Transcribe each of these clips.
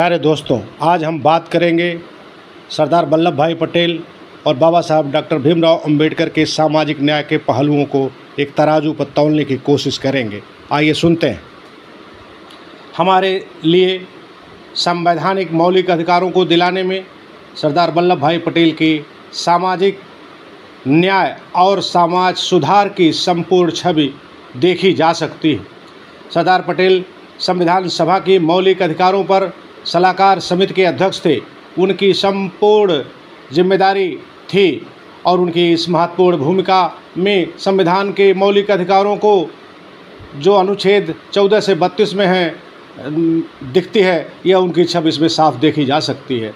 प्यारे दोस्तों, आज हम बात करेंगे सरदार वल्लभ भाई पटेल और बाबा साहब डॉक्टर भीमराव अंबेडकर के सामाजिक न्याय के पहलुओं को एक तराजू पर तौलने की कोशिश करेंगे। आइए सुनते हैं। हमारे लिए संवैधानिक मौलिक अधिकारों को दिलाने में सरदार वल्लभ भाई पटेल की सामाजिक न्याय और समाज सुधार की संपूर्ण छवि देखी जा सकती है। सरदार पटेल संविधान सभा की मौलिक अधिकारों पर सलाहकार समिति के अध्यक्ष थे। उनकी संपूर्ण जिम्मेदारी थी और उनकी इस महत्वपूर्ण भूमिका में संविधान के मौलिक अधिकारों को जो अनुच्छेद 14 से 32 में है दिखती है, यह उनकी छवि इसमें साफ देखी जा सकती है।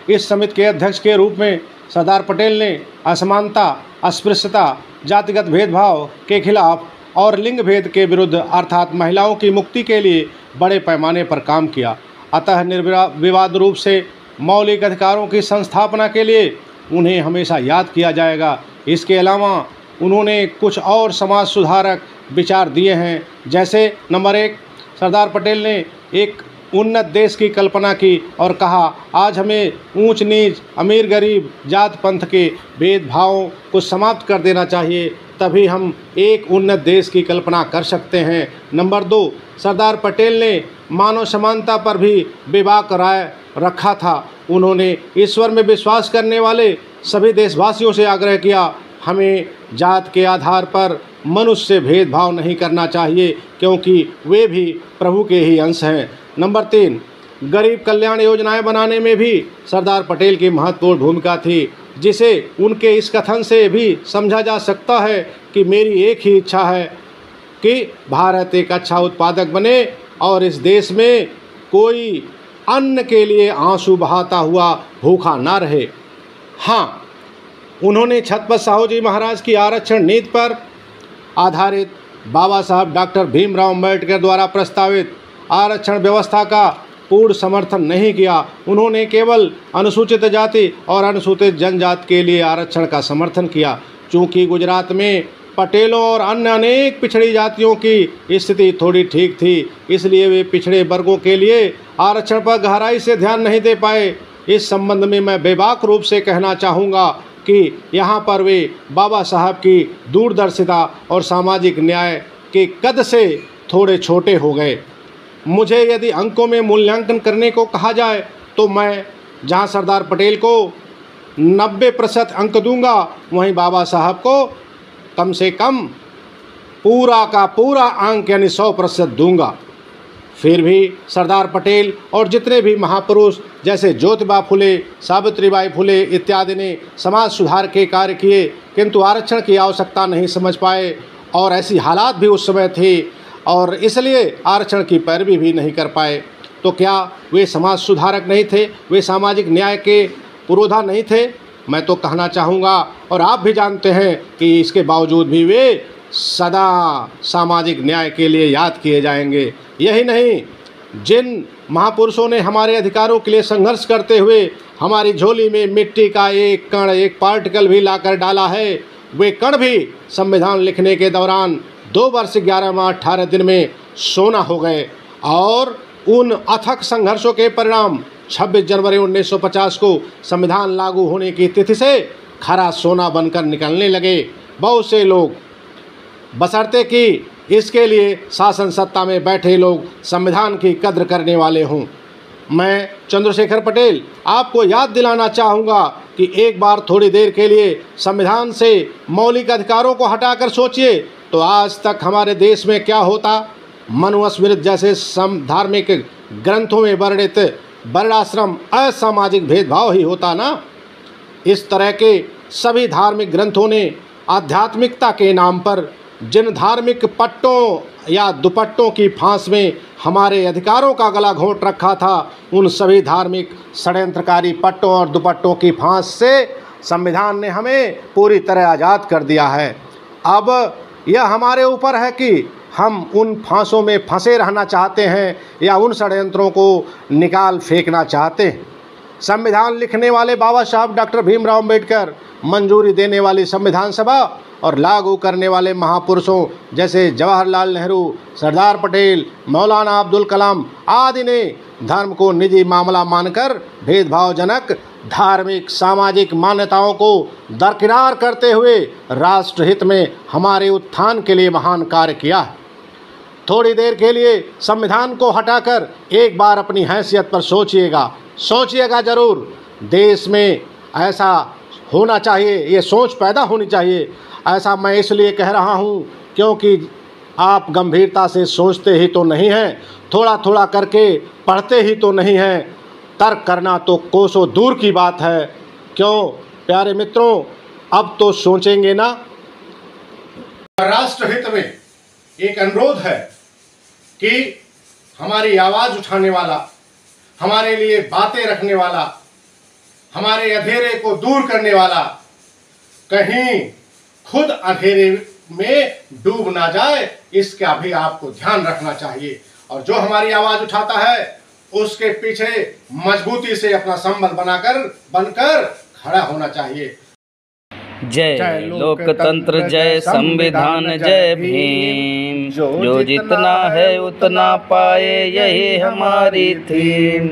इस समिति के अध्यक्ष के रूप में सरदार पटेल ने असमानता, अस्पृश्यता, जातिगत भेदभाव के खिलाफ और लिंग भेद के विरुद्ध अर्थात महिलाओं की मुक्ति के लिए बड़े पैमाने पर काम किया। अतः निर्विवाद रूप से मौलिक अधिकारों की संस्थापना के लिए उन्हें हमेशा याद किया जाएगा। इसके अलावा उन्होंने कुछ और समाज सुधारक विचार दिए हैं, जैसे नंबर 1, सरदार पटेल ने एक उन्नत देश की कल्पना की और कहा, आज हमें ऊंच नीच, अमीर गरीब, जात पंथ के भेदभावों को समाप्त कर देना चाहिए, तभी हम एक उन्नत देश की कल्पना कर सकते हैं। नंबर 2, सरदार पटेल ने मानव समानता पर भी बेबाक राय रखा था। उन्होंने ईश्वर में विश्वास करने वाले सभी देशवासियों से आग्रह किया, हमें जात के आधार पर मनुष्य से भेदभाव नहीं करना चाहिए, क्योंकि वे भी प्रभु के ही अंश हैं। नंबर 3, गरीब कल्याण योजनाएं बनाने में भी सरदार पटेल की महत्वपूर्ण भूमिका थी, जिसे उनके इस कथन से भी समझा जा सकता है कि मेरी एक ही इच्छा है कि भारत एक अच्छा उत्पादक बने और इस देश में कोई अन्न के लिए आंसू बहाता हुआ भूखा ना रहे। हाँ, उन्होंने छत्रपति साहू जी महाराज की आरक्षण नीति पर आधारित बाबा साहब डॉक्टर भीमराव अंबेडकर द्वारा प्रस्तावित आरक्षण व्यवस्था का पूर्ण समर्थन नहीं किया। उन्होंने केवल अनुसूचित जाति और अनुसूचित जनजाति के लिए आरक्षण का समर्थन किया। चूँकि गुजरात में पटेलों और अन्य अनेक पिछड़ी जातियों की स्थिति थोड़ी ठीक थी, इसलिए वे पिछड़े वर्गों के लिए आरक्षण पर गहराई से ध्यान नहीं दे पाए। इस संबंध में मैं बेबाक रूप से कहना चाहूँगा कि यहाँ पर वे बाबा साहब की दूरदर्शिता और सामाजिक न्याय के कद से थोड़े छोटे हो गए। मुझे यदि अंकों में मूल्यांकन करने को कहा जाए तो मैं जहाँ सरदार पटेल को 90% अंक दूंगा, वहीं बाबा साहब को कम से कम पूरा का पूरा अंक यानी 100% दूंगा। फिर भी सरदार पटेल और जितने भी महापुरुष जैसे ज्योतिबा फुले, सावित्रीबाई फुले इत्यादि ने समाज सुधार के कार्य किए, किंतु आरक्षण की आवश्यकता नहीं समझ पाए और ऐसी हालात भी उस समय थी और इसलिए आरक्षण की पैरवी भी नहीं कर पाए। तो क्या वे समाज सुधारक नहीं थे? वे सामाजिक न्याय के पुरोधा नहीं थे? मैं तो कहना चाहूँगा, और आप भी जानते हैं कि इसके बावजूद भी वे सदा सामाजिक न्याय के लिए याद किए जाएंगे। यही नहीं, जिन महापुरुषों ने हमारे अधिकारों के लिए संघर्ष करते हुए हमारी झोली में मिट्टी का एक कण, एक पार्टिकल भी लाकर डाला है, वे कण भी संविधान लिखने के दौरान 2 वर्ष 11 माह 18 दिन में सोना हो गए और उन अथक संघर्षों के परिणाम 26 जनवरी 1950 को संविधान लागू होने की तिथि से खरा सोना बनकर निकलने लगे। बहुत से लोग, बशर्ते कि इसके लिए शासन सत्ता में बैठे लोग संविधान की कद्र करने वाले हों। मैं चंद्रशेखर पटेल आपको याद दिलाना चाहूँगा कि एक बार थोड़ी देर के लिए संविधान से मौलिक अधिकारों को हटाकर सोचिए तो आज तक हमारे देश में क्या होता। मनुस्मृति जैसे धार्मिक ग्रंथों में वर्णित वर्णाश्रम असामाजिक भेदभाव ही होता ना। इस तरह के सभी धार्मिक ग्रंथों ने आध्यात्मिकता के नाम पर जिन धार्मिक पट्टों या दुपट्टों की फांस में हमारे अधिकारों का गला घोंट रखा था, उन सभी धार्मिक षड्यंत्रकारी पट्टों और दुपट्टों की फांस से संविधान ने हमें पूरी तरह आज़ाद कर दिया है। अब यह हमारे ऊपर है कि हम उन फांसों में फंसे रहना चाहते हैं या उन षड्यंत्रों को निकाल फेंकना चाहते हैं। संविधान लिखने वाले बाबा साहब डॉक्टर भीमराव अंबेडकर, मंजूरी देने वाली संविधान सभा और लागू करने वाले महापुरुषों जैसे जवाहरलाल नेहरू, सरदार पटेल, मौलाना अब्दुल कलाम आदि ने धर्म को निजी मामला मानकर भेदभावजनक धार्मिक सामाजिक मान्यताओं को दरकिनार करते हुए राष्ट्रहित में हमारे उत्थान के लिए महान कार्य किया है। थोड़ी देर के लिए संविधान को हटाकर एक बार अपनी हैसियत पर सोचिएगा ज़रूर। देश में ऐसा होना चाहिए, ये सोच पैदा होनी चाहिए। ऐसा मैं इसलिए कह रहा हूँ क्योंकि आप गंभीरता से सोचते ही तो नहीं हैं, थोड़ा थोड़ा करके पढ़ते ही तो नहीं हैं। तर्क करना तो कोसों दूर की बात है। क्यों प्यारे मित्रों, अब तो सोचेंगे ना। राष्ट्रहित में एक अनुरोध है कि हमारी आवाज़ उठाने वाला, हमारे लिए बातें रखने वाला, हमारे अंधेरे को दूर करने वाला कहीं खुद अंधेरे में डूब ना जाए, इसका भी आपको ध्यान रखना चाहिए। और जो हमारी आवाज़ उठाता है उसके पीछे मजबूती से अपना संबल बनकर खड़ा होना चाहिए। जय लोकतंत्र, जय संविधान, जय भीम। जो जितना है उतना पाए, यही हमारी थीम।